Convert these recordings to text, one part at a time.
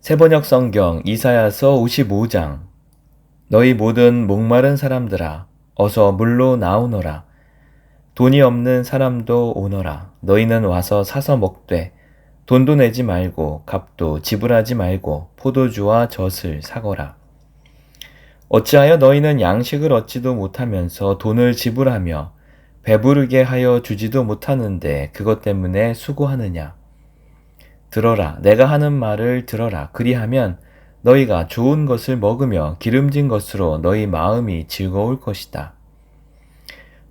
세번역 성경 이사야서 55장. 너희 모든 목마른 사람들아 어서 물로 나오너라. 돈이 없는 사람도 오너라. 너희는 와서 사서 먹되 돈도 내지 말고 값도 지불하지 말고 포도주와 젖을 사거라. 어찌하여 너희는 양식을 얻지도 못하면서 돈을 지불하며 배부르게 하여 주지도 못하는데 그것 때문에 수고하느냐. 들어라, 내가 하는 말을 들어라. 그리하면 너희가 좋은 것을 먹으며 기름진 것으로 너희 마음이 즐거울 것이다.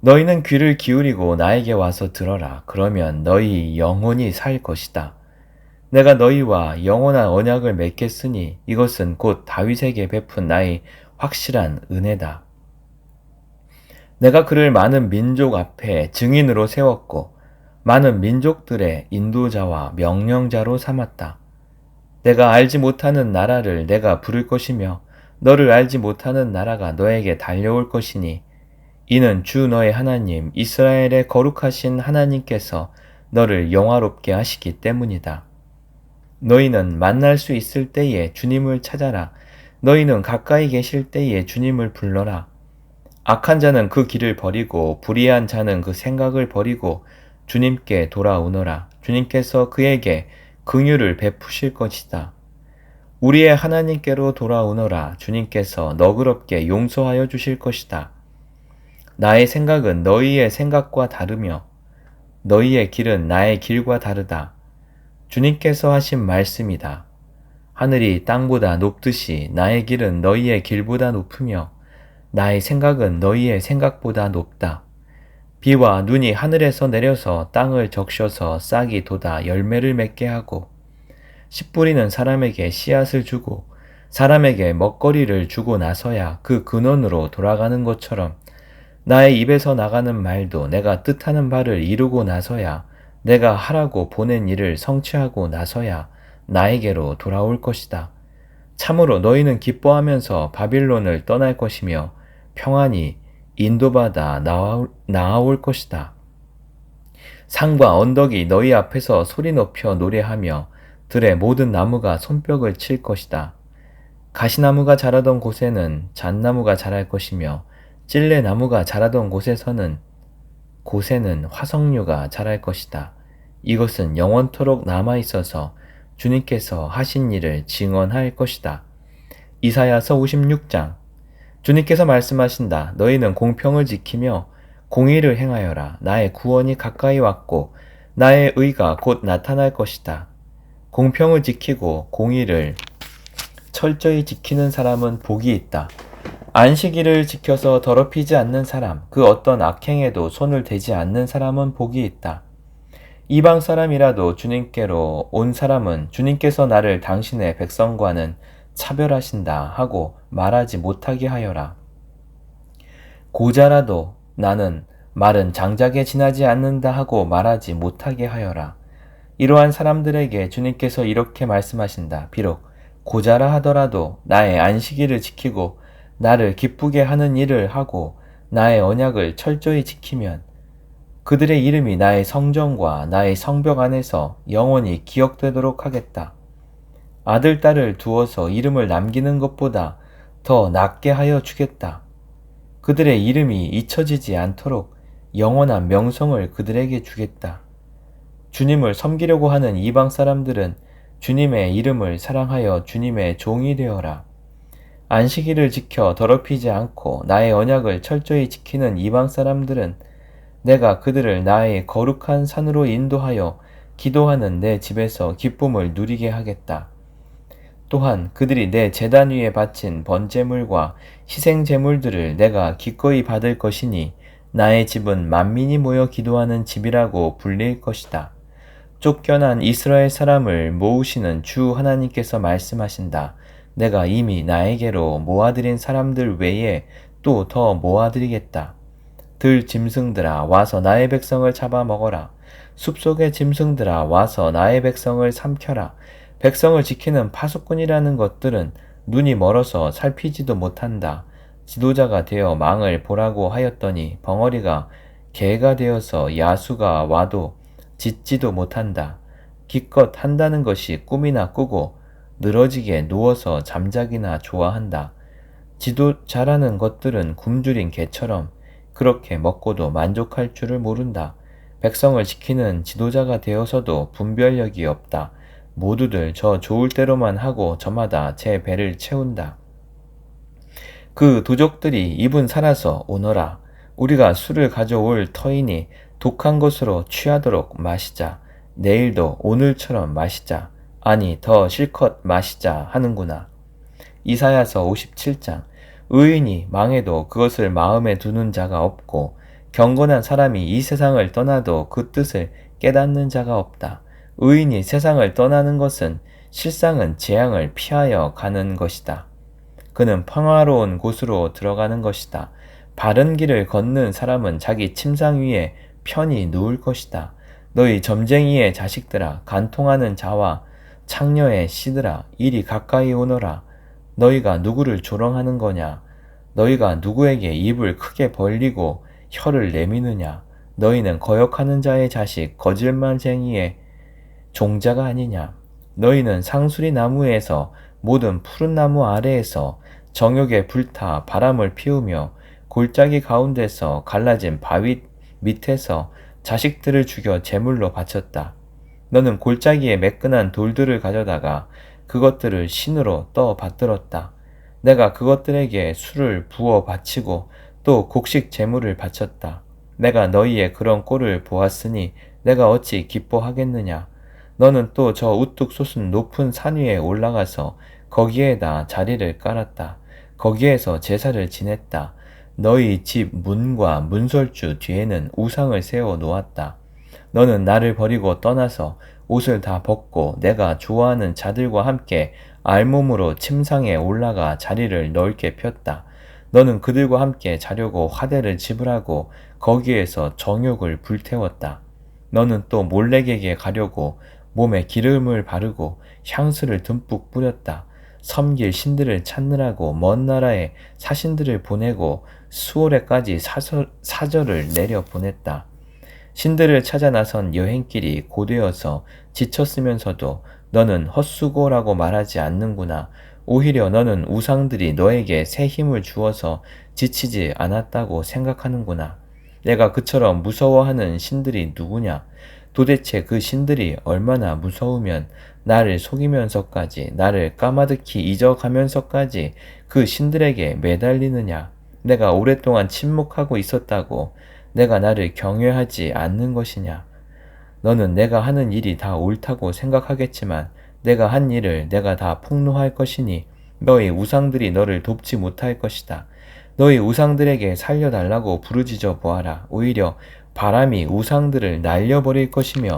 너희는 귀를 기울이고 나에게 와서 들어라. 그러면 너희 영혼이 살 것이다. 내가 너희와 영원한 언약을 맺겠으니 이것은 곧 다윗에게 베푼 나의 확실한 은혜다. 내가 그를 많은 민족 앞에 증인으로 세웠고 많은 민족들의 인도자와 명령자로 삼았다. 내가 알지 못하는 나라를 내가 부를 것이며 너를 알지 못하는 나라가 너에게 달려올 것이니 이는 주 너의 하나님 이스라엘의 거룩하신 하나님께서 너를 영화롭게 하시기 때문이다. 너희는 만날 수 있을 때에 주님을 찾아라. 너희는 가까이 계실 때에 주님을 불러라. 악한 자는 그 길을 버리고 불의한 자는 그 생각을 버리고 주님께 돌아오너라. 주님께서 그에게 긍휼을 베푸실 것이다. 우리의 하나님께로 돌아오너라. 주님께서 너그럽게 용서하여 주실 것이다. 나의 생각은 너희의 생각과 다르며 너희의 길은 나의 길과 다르다. 주님께서 하신 말씀이다. 하늘이 땅보다 높듯이 나의 길은 너희의 길보다 높으며 나의 생각은 너희의 생각보다 높다. 비와 눈이 하늘에서 내려서 땅을 적셔서 싹이 돋아 열매를 맺게 하고 씨 뿌리는 사람에게 씨앗을 주고 사람에게 먹거리를 주고 나서야 그 근원으로 돌아가는 것처럼 나의 입에서 나가는 말도 내가 뜻하는 바를 이루고 나서야 내가 하라고 보낸 일을 성취하고 나서야 나에게로 돌아올 것이다. 참으로 너희는 기뻐하면서 바빌론을 떠날 것이며 평안히 인도받아 나아올 것이다. 산과 언덕이 너희 앞에서 소리 높여 노래하며 들의 모든 나무가 손뼉을 칠 것이다. 가시나무가 자라던 곳에는 잣나무가 자랄 것이며 찔레나무가 자라던 곳에는 화석류가 자랄 것이다. 이것은 영원토록 남아있어서 주님께서 하신 일을 증언할 것이다. 이사야서 56장. 주님께서 말씀하신다. 너희는 공평을 지키며 공의를 행하여라. 나의 구원이 가까이 왔고 나의 의가 곧 나타날 것이다. 공평을 지키고 공의를 철저히 지키는 사람은 복이 있다. 안식일을 지켜서 더럽히지 않는 사람, 그 어떤 악행에도 손을 대지 않는 사람은 복이 있다. 이방 사람이라도 주님께로 온 사람은 주님께서 나를 당신의 백성과는 차별하신다 하고 말하지 못하게 하여라. 고자라도 나는 말은 장작에 지나지 않는다 하고 말하지 못하게 하여라. 이러한 사람들에게 주님께서 이렇게 말씀하신다. 비록 고자라 하더라도 나의 안식일을 지키고 나를 기쁘게 하는 일을 하고 나의 언약을 철저히 지키면 그들의 이름이 나의 성전과 나의 성벽 안에서 영원히 기억되도록 하겠다. 아들, 딸을 두어서 이름을 남기는 것보다 더 낫게 하여 주겠다. 그들의 이름이 잊혀지지 않도록 영원한 명성을 그들에게 주겠다. 주님을 섬기려고 하는 이방 사람들은 주님의 이름을 사랑하여 주님의 종이 되어라. 안식일을 지켜 더럽히지 않고 나의 언약을 철저히 지키는 이방 사람들은 내가 그들을 나의 거룩한 산으로 인도하여 기도하는 내 집에서 기쁨을 누리게 하겠다. 또한 그들이 내 제단 위에 바친 번제물과 희생제물들을 내가 기꺼이 받을 것이니 나의 집은 만민이 모여 기도하는 집이라고 불릴 것이다. 쫓겨난 이스라엘 사람을 모으시는 주 하나님께서 말씀하신다. 내가 이미 나에게로 모아들인 사람들 외에 또 더 모아드리겠다. 들 짐승들아 와서 나의 백성을 잡아먹어라. 숲속의 짐승들아 와서 나의 백성을 삼켜라. 백성을 지키는 파수꾼이라는 것들은 눈이 멀어서 살피지도 못한다. 지도자가 되어 망을 보라고 하였더니 벙어리가 개가 되어서 야수가 와도 짖지도 못한다. 기껏 한다는 것이 꿈이나 꾸고 늘어지게 누워서 잠자기나 좋아한다. 지도 잘하는 것들은 굶주린 개처럼 그렇게 먹고도 만족할 줄을 모른다. 백성을 지키는 지도자가 되어서도 분별력이 없다. 모두들 저 좋을 대로만 하고 저마다 제 배를 채운다. 그 도적들이 입은 살아서 오너라. 우리가 술을 가져올 터이니 독한 것으로 취하도록 마시자. 내일도 오늘처럼 마시자. 아니, 더 실컷 마시자 하는구나. 이사야서 57장. 의인이 망해도 그것을 마음에 두는 자가 없고 경건한 사람이 이 세상을 떠나도 그 뜻을 깨닫는 자가 없다. 의인이 세상을 떠나는 것은 실상은 재앙을 피하여 가는 것이다. 그는 평화로운 곳으로 들어가는 것이다. 바른 길을 걷는 사람은 자기 침상 위에 편히 누울 것이다. 너희 점쟁이의 자식들아, 간통하는 자와 창녀의 씨들아, 이리 가까이 오너라. 너희가 누구를 조롱하는 거냐? 너희가 누구에게 입을 크게 벌리고 혀를 내미느냐? 너희는 거역하는 자의 자식, 거짓말쟁이의 종자가 아니냐? 너희는 상수리 나무에서 모든 푸른 나무 아래에서 정욕에 불타 바람을 피우며 골짜기 가운데서 갈라진 바위 밑에서 자식들을 죽여 제물로 바쳤다. 너는 골짜기에 매끈한 돌들을 가져다가 그것들을 신으로 떠 받들었다. 내가 그것들에게 술을 부어 바치고 또 곡식 제물을 바쳤다. 내가 너희의 그런 꼴을 보았으니 내가 어찌 기뻐하겠느냐? 너는 또 저 우뚝 솟은 높은 산 위에 올라가서 거기에다 자리를 깔았다. 거기에서 제사를 지냈다. 너희 집 문과 문설주 뒤에는 우상을 세워 놓았다. 너는 나를 버리고 떠나서 옷을 다 벗고 내가 좋아하는 자들과 함께 알몸으로 침상에 올라가 자리를 넓게 폈다. 너는 그들과 함께 자려고 화대를 지불하고 거기에서 정욕을 불태웠다. 너는 또 몰렉에게 가려고 몸에 기름을 바르고 향수를 듬뿍 뿌렸다. 섬길 신들을 찾느라고 먼 나라에 사신들을 보내고 수월에까지 사절을 내려 보냈다. 신들을 찾아 나선 여행길이 고되어서 지쳤으면서도 너는 헛수고라고 말하지 않는구나. 오히려 너는 우상들이 너에게 새 힘을 주어서 지치지 않았다고 생각하는구나. 내가 그처럼 무서워하는 신들이 누구냐? 도대체 그 신들이 얼마나 무서우면 나를 속이면서까지, 나를 까마득히 잊어가면서까지 그 신들에게 매달리느냐? 내가 오랫동안 침묵하고 있었다고 내가 나를 경외하지 않는 것이냐? 너는 내가 하는 일이 다 옳다고 생각하겠지만 내가 한 일을 내가 다 폭로할 것이니 너희 우상들이 너를 돕지 못할 것이다. 너희 우상들에게 살려달라고 부르짖어 보아라. 오히려 바람이 우상들을 날려버릴 것이며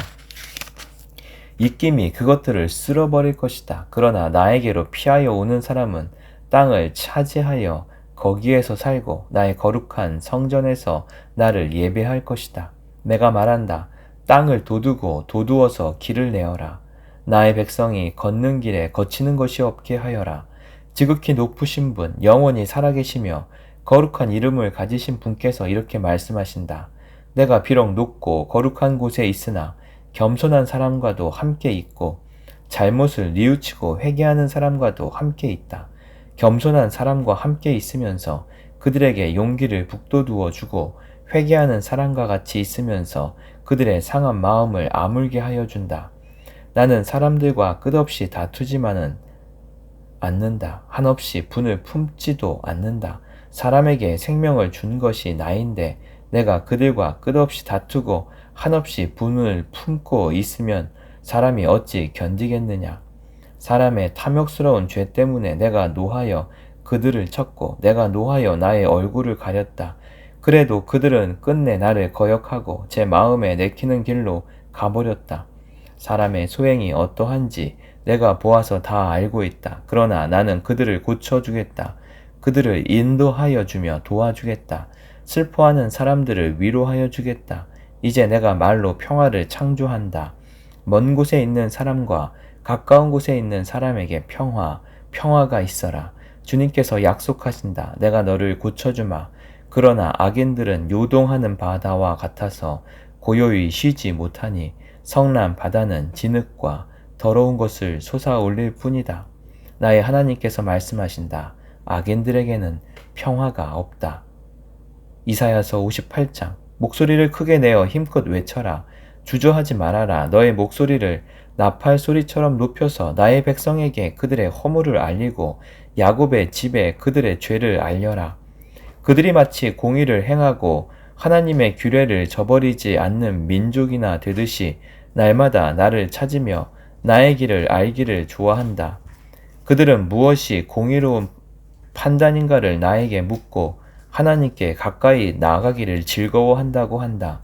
입김이 그것들을 쓸어버릴 것이다. 그러나 나에게로 피하여 오는 사람은 땅을 차지하여 거기에서 살고 나의 거룩한 성전에서 나를 예배할 것이다. 내가 말한다. 땅을 도두어서 길을 내어라. 나의 백성이 걷는 길에 거치는 것이 없게 하여라. 지극히 높으신 분, 영원히 살아계시며 거룩한 이름을 가지신 분께서 이렇게 말씀하신다. 내가 비록 높고 거룩한 곳에 있으나 겸손한 사람과도 함께 있고 잘못을 뉘우치고 회개하는 사람과도 함께 있다. 겸손한 사람과 함께 있으면서 그들에게 용기를 북돋우어 주고 회개하는 사람과 같이 있으면서 그들의 상한 마음을 아물게 하여 준다. 나는 사람들과 끝없이 다투지만은 않는다. 한없이 분을 품지도 않는다. 사람에게 생명을 준 것이 나인데 내가 그들과 끝없이 다투고 한없이 분을 품고 있으면 사람이 어찌 견디겠느냐. 사람의 탐욕스러운 죄 때문에 내가 노하여 그들을 쳤고 내가 노하여 나의 얼굴을 가렸다. 그래도 그들은 끝내 나를 거역하고 제 마음에 내키는 길로 가버렸다. 사람의 소행이 어떠한지 내가 보아서 다 알고 있다. 그러나 나는 그들을 고쳐주겠다. 그들을 인도하여 주며 도와주겠다. 슬퍼하는 사람들을 위로하여 주겠다. 이제 내가 말로 평화를 창조한다. 먼 곳에 있는 사람과 가까운 곳에 있는 사람에게 평화가 있어라. 주님께서 약속하신다. 내가 너를 고쳐주마. 그러나 악인들은 요동하는 바다와 같아서 고요히 쉬지 못하니 성난 바다는 진흙과 더러운 것을 솟아올릴 뿐이다. 나의 하나님께서 말씀하신다. 악인들에게는 평화가 없다. 이사야서 58장. 목소리를 크게 내어 힘껏 외쳐라. 주저하지 말아라. 너의 목소리를 나팔 소리처럼 높여서 나의 백성에게 그들의 허물을 알리고 야곱의 집에 그들의 죄를 알려라. 그들이 마치 공의를 행하고 하나님의 규례를 저버리지 않는 민족이나 되듯이 날마다 나를 찾으며 나의 길을 알기를 좋아한다. 그들은 무엇이 공의로운 판단인가를 나에게 묻고 하나님께 가까이 나아가기를 즐거워한다고 한다.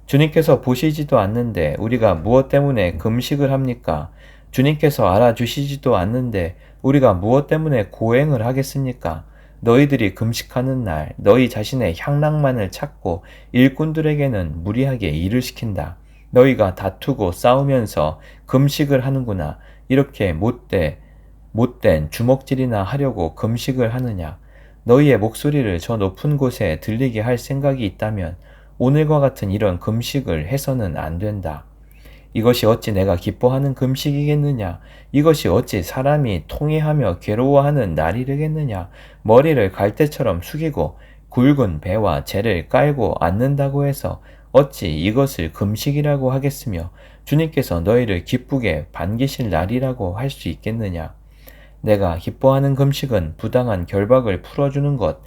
주님께서 보시지도 않는데 우리가 무엇 때문에 금식을 합니까? 주님께서 알아주시지도 않는데 우리가 무엇 때문에 고행을 하겠습니까? 너희들이 금식하는 날 너희 자신의 향락만을 찾고 일꾼들에게는 무리하게 일을 시킨다. 너희가 다투고 싸우면서 금식을 하는구나. 이렇게 못된 주먹질이나 하려고 금식을 하느냐? 너희의 목소리를 저 높은 곳에 들리게 할 생각이 있다면 오늘과 같은 이런 금식을 해서는 안 된다. 이것이 어찌 내가 기뻐하는 금식이겠느냐? 이것이 어찌 사람이 통회하며 괴로워하는 날이겠느냐? 머리를 갈대처럼 숙이고 굵은 배와 재를 깔고 앉는다고 해서 어찌 이것을 금식이라고 하겠으며 주님께서 너희를 기쁘게 반기실 날이라고 할 수 있겠느냐? 내가 기뻐하는 금식은 부당한 결박을 풀어주는 것,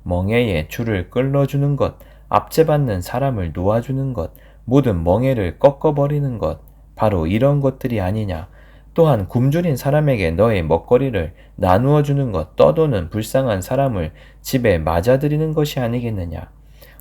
멍에의 줄을 끌어주는 것, 압제받는 사람을 놓아주는 것, 모든 멍에를 꺾어버리는 것, 바로 이런 것들이 아니냐. 또한 굶주린 사람에게 너의 먹거리를 나누어 주는 것, 떠도는 불쌍한 사람을 집에 맞아들이는 것이 아니겠느냐.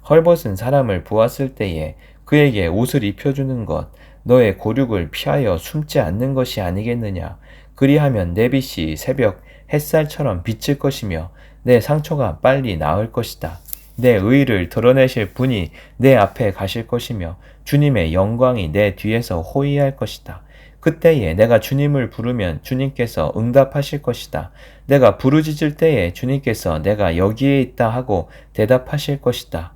헐벗은 사람을 보았을 때에 그에게 옷을 입혀주는 것, 너의 고륙을 피하여 숨지 않는 것이 아니겠느냐. 그리하면 내 빛이 새벽 햇살처럼 비칠 것이며 내 상처가 빨리 나을 것이다. 내 의의를 드러내실 분이 내 앞에 가실 것이며 주님의 영광이 내 뒤에서 호위할 것이다. 그때에 내가 주님을 부르면 주님께서 응답하실 것이다. 내가 부르짖을 때에 주님께서 내가 여기에 있다 하고 대답하실 것이다.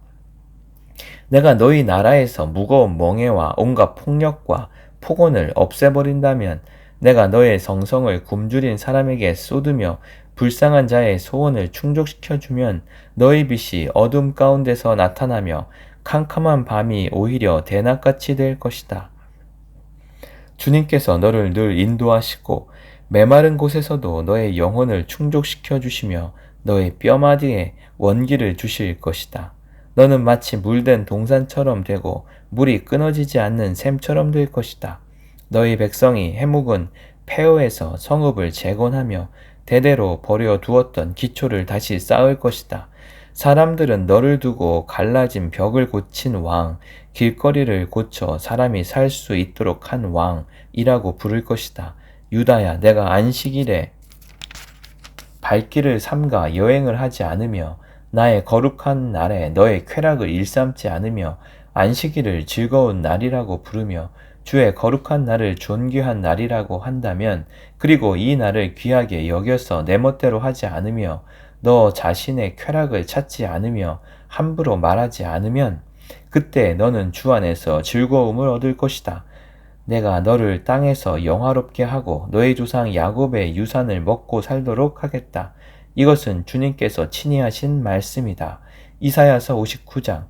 내가 너희 나라에서 무거운 멍에와 온갖 폭력과 폭언을 없애버린다면 내가 너의 성성을 굶주린 사람에게 쏟으며 불쌍한 자의 소원을 충족시켜주면 너희 빛이 어둠 가운데서 나타나며 캄캄한 밤이 오히려 대낮같이 될 것이다. 주님께서 너를 늘 인도하시고 메마른 곳에서도 너의 영혼을 충족시켜 주시며 너의 뼈마디에 원기를 주실 것이다. 너는 마치 물된 동산처럼 되고 물이 끊어지지 않는 샘처럼 될 것이다. 너희 백성이 해묵은 폐허에서 성읍을 재건하며 대대로 버려두었던 기초를 다시 쌓을 것이다. 사람들은 너를 두고 갈라진 벽을 고친 왕, 길거리를 고쳐 사람이 살 수 있도록 한 왕이라고 부를 것이다. 유다야, 내가 안식일에 발길을 삼가 여행을 하지 않으며 나의 거룩한 날에 너의 쾌락을 일삼지 않으며 안식일을 즐거운 날이라고 부르며 주의 거룩한 날을 존귀한 날이라고 한다면, 그리고 이 날을 귀하게 여겨서 내 멋대로 하지 않으며 너 자신의 쾌락을 찾지 않으며 함부로 말하지 않으면 그때 너는 주 안에서 즐거움을 얻을 것이다. 내가 너를 땅에서 영화롭게 하고 너의 조상 야곱의 유산을 먹고 살도록 하겠다. 이것은 주님께서 친히 하신 말씀이다. 이사야서 59장.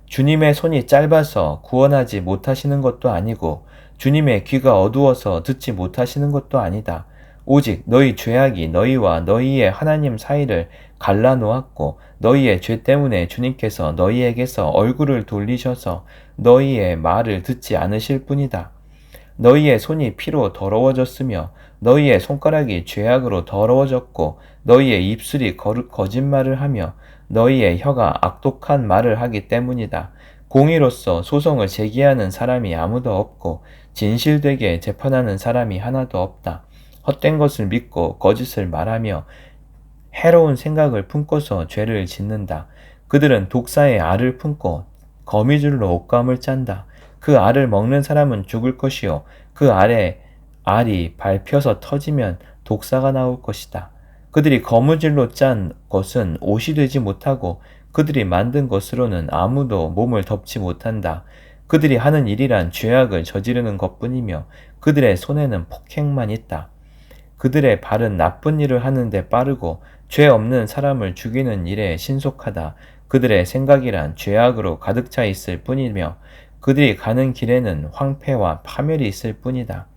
주님의 손이 짧아서 구원하지 못하시는 것도 아니고 주님의 귀가 어두워서 듣지 못하시는 것도 아니다. 오직 너희 죄악이 너희와 너희의 하나님 사이를 갈라놓았고 너희의 죄 때문에 주님께서 너희에게서 얼굴을 돌리셔서 너희의 말을 듣지 않으실 뿐이다. 너희의 손이 피로 더러워졌으며 너희의 손가락이 죄악으로 더러워졌고 너희의 입술이 거짓말을 하며 너희의 혀가 악독한 말을 하기 때문이다. 공의로서 소송을 제기하는 사람이 아무도 없고 진실되게 재판하는 사람이 하나도 없다. 헛된 것을 믿고 거짓을 말하며 해로운 생각을 품고서 죄를 짓는다. 그들은 독사의 알을 품고 거미줄로 옷감을 짠다. 그 알을 먹는 사람은 죽을 것이요 그 알이 밟혀서 터지면 독사가 나올 것이다. 그들이 거무줄로 짠 것은 옷이 되지 못하고 그들이 만든 것으로는 아무도 몸을 덮지 못한다. 그들이 하는 일이란 죄악을 저지르는 것뿐이며 그들의 손에는 폭행만 있다. 그들의 발은 나쁜 일을 하는데 빠르고 죄 없는 사람을 죽이는 일에 신속하다. 그들의 생각이란 죄악으로 가득 차 있을 뿐이며 그들이 가는 길에는 황폐와 파멸이 있을 뿐이다.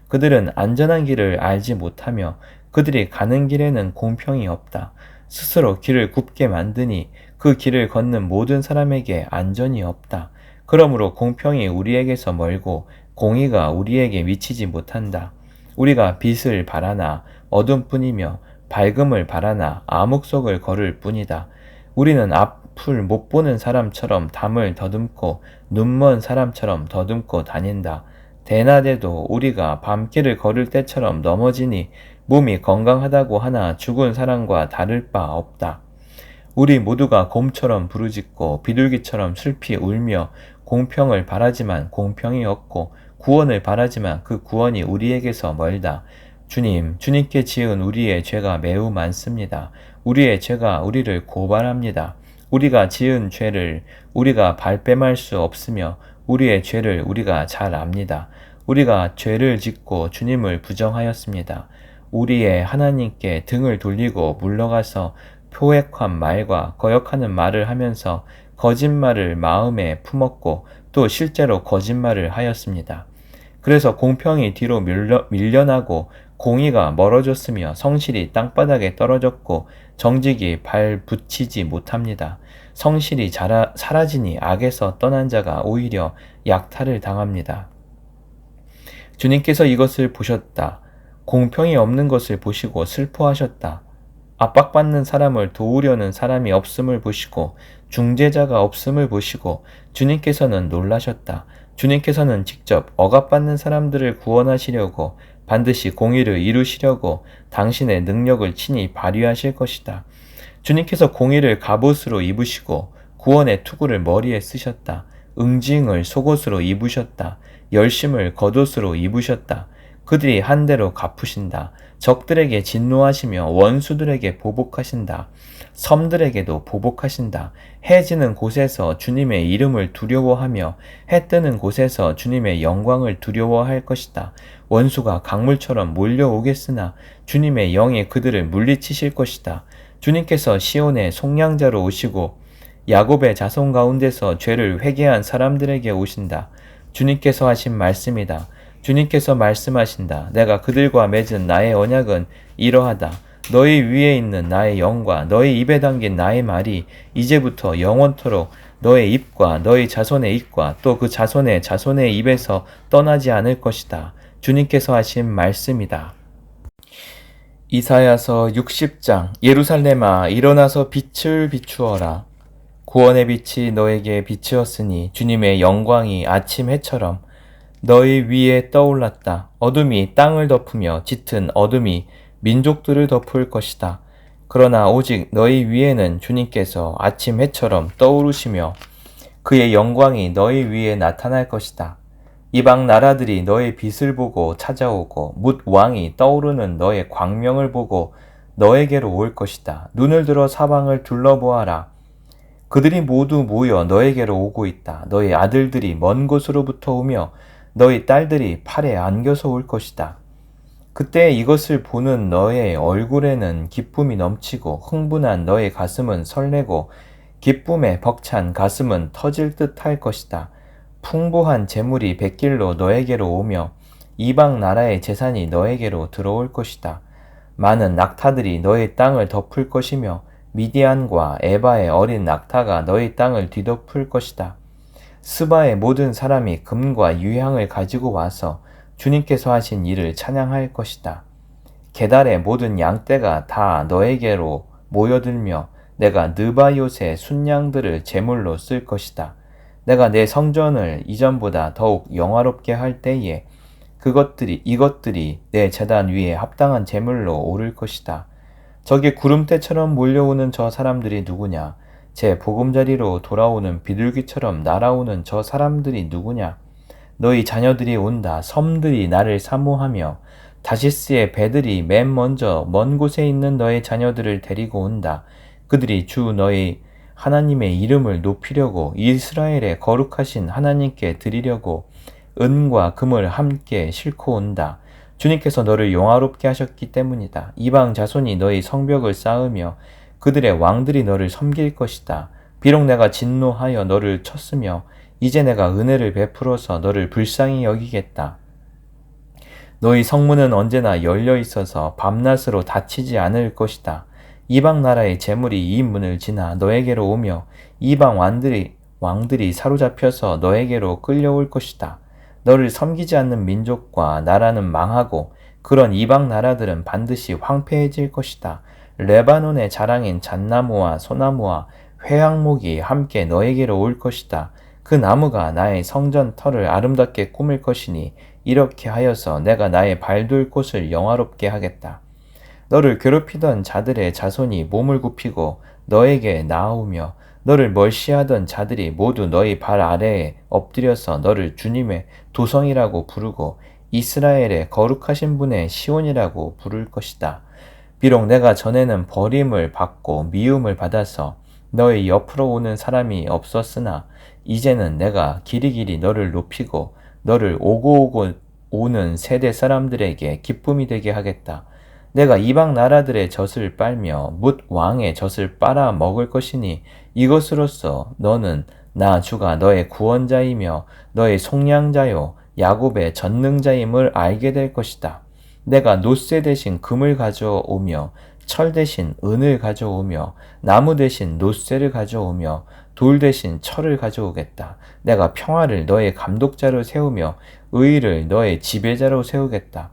그들은 안전한 길을 알지 못하며 그들이 가는 길에는 공평이 없다. 스스로 길을 굽게 만드니 그 길을 걷는 모든 사람에게 안전이 없다. 그러므로 공평이 우리에게서 멀고 공의가 우리에게 미치지 못한다. 우리가 빛을 바라나 어둠뿐이며 밝음을 바라나 암흑 속을 걸을 뿐이다. 우리는 앞을 못 보는 사람처럼 담을 더듬고 눈먼 사람처럼 더듬고 다닌다. 대낮에도 우리가 밤길을 걸을 때처럼 넘어지니 몸이 건강하다고 하나 죽은 사람과 다를 바 없다. 우리 모두가 곰처럼 부르짖고 비둘기처럼 슬피 울며 공평을 바라지만 공평이 없고 구원을 바라지만 그 구원이 우리에게서 멀다. 주님, 주님께 지은 우리의 죄가 매우 많습니다. 우리의 죄가 우리를 고발합니다. 우리가 지은 죄를 우리가 발뺌할 수 없으며 우리의 죄를 우리가 잘 압니다. 우리가 죄를 짓고 주님을 부정하였습니다. 우리의 하나님께 등을 돌리고 물러가서 표획한 말과 거역하는 말을 하면서 거짓말을 마음에 품었고 또 실제로 거짓말을 하였습니다. 그래서 공평이 뒤로 밀려나고 공의가 멀어졌으며 성실이 땅바닥에 떨어졌고 정직이 발 붙이지 못합니다. 성실이 사라지니 악에서 떠난 자가 오히려 약탈을 당합니다. 주님께서 이것을 보셨다. 공평이 없는 것을 보시고 슬퍼하셨다. 압박받는 사람을 도우려는 사람이 없음을 보시고 중재자가 없음을 보시고 주님께서는 놀라셨다. 주님께서는 직접 억압받는 사람들을 구원하시려고 반드시 공의를 이루시려고 당신의 능력을 친히 발휘하실 것이다. 주님께서 공의를 갑옷으로 입으시고 구원의 투구를 머리에 쓰셨다. 응징을 속옷으로 입으셨다. 열심을 겉옷으로 입으셨다. 그들이 한 대로 갚으신다. 적들에게 진노하시며 원수들에게 보복하신다. 섬들에게도 보복하신다. 해 지는 곳에서 주님의 이름을 두려워하며 해 뜨는 곳에서 주님의 영광을 두려워할 것이다. 원수가 강물처럼 몰려오겠으나 주님의 영이 그들을 물리치실 것이다. 주님께서 시온의 속량자로 오시고 야곱의 자손 가운데서 죄를 회개한 사람들에게 오신다. 주님께서 하신 말씀이다. 주님께서 말씀하신다. 내가 그들과 맺은 나의 언약은 이러하다. 너희 위에 있는 나의 영과 너희 입에 담긴 나의 말이 이제부터 영원토록 너의 입과 너희 자손의 입과 또 그 자손의 자손의 입에서 떠나지 않을 것이다. 주님께서 하신 말씀이다. 이사야서 60장. 예루살렘아 일어나서 빛을 비추어라. 구원의 빛이 너에게 비추었으니 주님의 영광이 아침 해처럼 너희 위에 떠올랐다. 어둠이 땅을 덮으며 짙은 어둠이 민족들을 덮을 것이다. 그러나 오직 너희 위에는 주님께서 아침 해처럼 떠오르시며 그의 영광이 너희 위에 나타날 것이다. 이방 나라들이 너의 빛을 보고 찾아오고 뭇 왕이 떠오르는 너의 광명을 보고 너에게로 올 것이다. 눈을 들어 사방을 둘러보아라. 그들이 모두 모여 너에게로 오고 있다. 너희 아들들이 먼 곳으로부터 오며 너희 딸들이 팔에 안겨서 올 것이다. 그때 이것을 보는 너의 얼굴에는 기쁨이 넘치고 흥분한 너의 가슴은 설레고 기쁨에 벅찬 가슴은 터질 듯 할 것이다. 풍부한 재물이 백길로 너에게로 오며 이방 나라의 재산이 너에게로 들어올 것이다. 많은 낙타들이 너의 땅을 덮을 것이며 미디안과 에바의 어린 낙타가 너희 땅을 뒤덮을 것이다. 스바의 모든 사람이 금과 유향을 가지고 와서 주님께서 하신 일을 찬양할 것이다. 게달의 모든 양떼가 다 너에게로 모여들며 내가 느바요새 순양들을 제물로 쓸 것이다. 내가 내 성전을 이전보다 더욱 영화롭게 할 때에 이것들이 내 제단 위에 합당한 제물로 오를 것이다. 저기 구름대처럼 몰려오는 저 사람들이 누구냐? 제 보금자리로 돌아오는 비둘기처럼 날아오는 저 사람들이 누구냐? 너희 자녀들이 온다. 섬들이 나를 사모하며 다시스의 배들이 맨 먼저 먼 곳에 있는 너의 자녀들을 데리고 온다. 그들이 주 너희 하나님의 이름을 높이려고 이스라엘의 거룩하신 하나님께 드리려고 은과 금을 함께 싣고 온다. 주님께서 너를 영화롭게 하셨기 때문이다. 이방 자손이 너희 성벽을 쌓으며 그들의 왕들이 너를 섬길 것이다. 비록 내가 진노하여 너를 쳤으며 이제 내가 은혜를 베풀어서 너를 불쌍히 여기겠다. 너희 성문은 언제나 열려 있어서 밤낮으로 닫히지 않을 것이다. 이방 나라의 재물이 이 문을 지나 너에게로 오며 이방 왕들이 사로잡혀서 너에게로 끌려올 것이다. 너를 섬기지 않는 민족과 나라는 망하고 그런 이방 나라들은 반드시 황폐해질 것이다. 레바논의 자랑인 잣나무와 소나무와 회양목이 함께 너에게로 올 것이다. 그 나무가 나의 성전 터를 아름답게 꾸밀 것이니 이렇게 하여서 내가 나의 발둘 곳을 영화롭게 하겠다. 너를 괴롭히던 자들의 자손이 몸을 굽히고 너에게 나아오며 너를 멀시하던 자들이 모두 너희 발 아래에 엎드려서 너를 주님의 도성이라고 부르고 이스라엘의 거룩하신 분의 시온이라고 부를 것이다. 비록 내가 전에는 버림을 받고 미움을 받아서 너희 옆으로 오는 사람이 없었으나 이제는 내가 길이길이 너를 높이고 너를 오고 오는 세대 사람들에게 기쁨이 되게 하겠다. 내가 이방 나라들의 젖을 빨며 뭇 왕의 젖을 빨아 먹을 것이니 이것으로써 너는 나 주가 너의 구원자이며 너의 속량자요 야곱의 전능자임을 알게 될 것이다. 내가 노쇠 대신 금을 가져오며 철 대신 은을 가져오며 나무 대신 노쇠를 가져오며 돌 대신 철을 가져오겠다. 내가 평화를 너의 감독자로 세우며 의의를 너의 지배자로 세우겠다.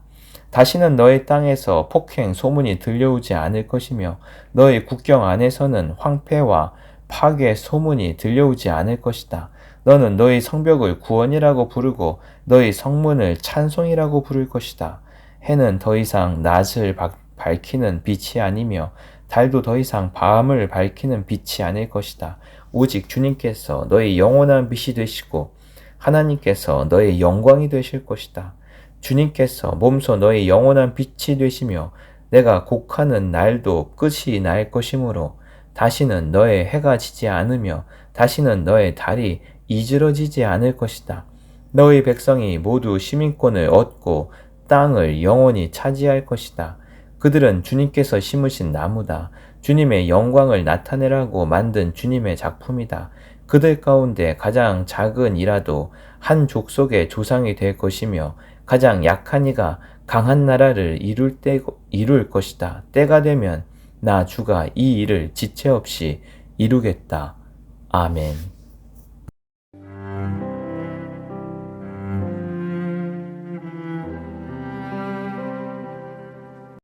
다시는 너의 땅에서 폭행 소문이 들려오지 않을 것이며 너의 국경 안에서는 황폐와 파괴 소문이 들려오지 않을 것이다. 너는 너희 성벽을 구원이라고 부르고 너희 성문을 찬송이라고 부를 것이다. 해는 더 이상 낮을 밝히는 빛이 아니며 달도 더 이상 밤을 밝히는 빛이 아닐 것이다. 오직 주님께서 너의 영원한 빛이 되시고 하나님께서 너의 영광이 되실 것이다. 주님께서 몸소 너의 영원한 빛이 되시며 내가 곡하는 날도 끝이 날 것이므로 다시는 너의 해가 지지 않으며 다시는 너의 달이 이지러지지 않을 것이다. 너희 백성이 모두 시민권을 얻고 땅을 영원히 차지할 것이다. 그들은 주님께서 심으신 나무다. 주님의 영광을 나타내라고 만든 주님의 작품이다. 그들 가운데 가장 작은 이라도 한 족속의 조상이 될 것이며 가장 약한 이가 강한 나라를 이룰 것이다. 때가 되면 나 주가 이 일을 지체 없이 이루겠다. 아멘.